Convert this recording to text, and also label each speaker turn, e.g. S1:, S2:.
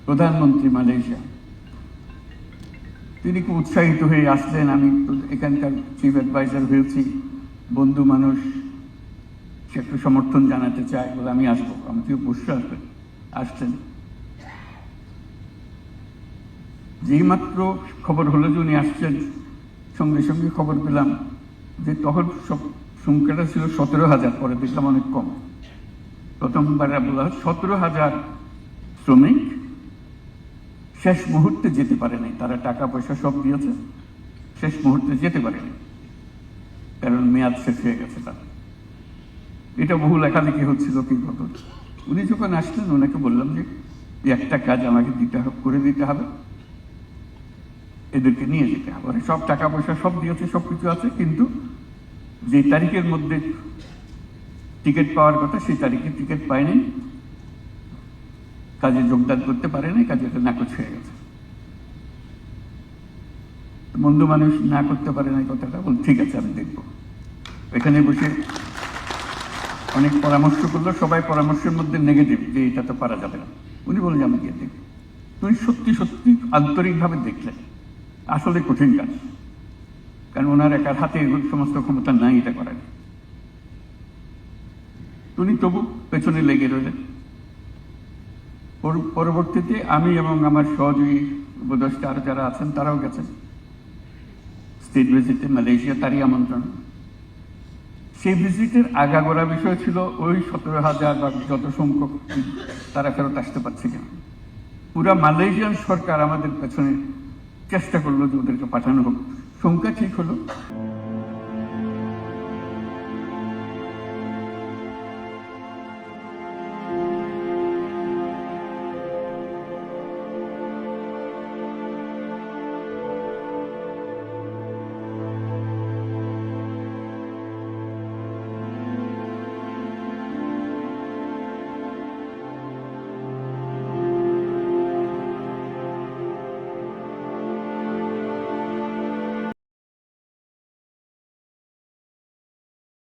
S1: প্রধানমন্ত্রী মালয়েশিয়া, তিনি খুব উৎসাহিত হয়ে আসলেন। আমি এখানকার চিফ অ্যাডভাইজার হয়েছি, বন্ধু মানুষ, সে একটু সমর্থন জানাতে চায় বলে আমি আসবো। আমাকে অবশ্যই আসছেন। যেই মাত্র খবর হলো যে উনি আসছেন, সঙ্গে সঙ্গে খবর পেলাম যে তখন সব সংখ্যাটা ছিল 17,000, পরে দেখলাম অনেক কম। প্রথমবার বলা 17,000 শ্রমিক শেষ মুহূর্তে যেতে পারে নাই। তারা টাকা পয়সা সব দিয়েছে, শেষ মুহূর্তে যেতে পারেনি, কারণ মেয়াদ শেষ হয়ে গেছে তার। এটা বহু লেখালেখি হচ্ছিল কি কত। উনি যখন আসলেন, ওনাকে বললাম যে একটা কাজ আমাকে করে দিতে হবে, এদেরকে নিয়ে যেতে হবে। সব টাকা পয়সা সব দিয়েছে, সব কিছু আছে, কিন্তু যে তারিখের মধ্যে টিকিট পাওয়ার কথা সেই তারিখে টিকিট পায়নি, কাজে যোগদান করতে পারেনি, কাজে নাকচ হয়ে গেছে। বন্ধু মানুষ না করতে পারে না কথাটা, বল ঠিক আছে আমি দেখবো। এখানে বসে অনেক পরামর্শ করলো, সবাই পরামর্শের মধ্যে নেগেটিভ, যে এটা তো পারা যাবে না। উনি বললেন আমি গিয়ে দেখব। উনি সত্যি সত্যি আন্তরিকভাবে দেখলেন আসলে কঠিন কাজ, কারণ ওনার একার হাতে এগুলো সমস্ত ক্ষমতা নাই এটা করার। উনি তবু পেছনে লেগে রইলেন। পরবর্তীতে আমি এবং আমার সহযোগী উপদেষ্টা আরো যারা আছেন তারাও গেছেন স্টেট ভিজিটে মালয়েশিয়া, তারই আমন্ত্রণ। সেই ভিজিটের আগাগোড়া বিষয় ছিল ওই 17,000 বা যত সংখ্যক তারা ফেরত আসতে পারছে কেন। পুরা মালয়েশিয়ান সরকার আমাদের পেছনে চেষ্টা করলো যে ওদেরকে পাঠানো হোক। সংখ্যা ঠিক হলো,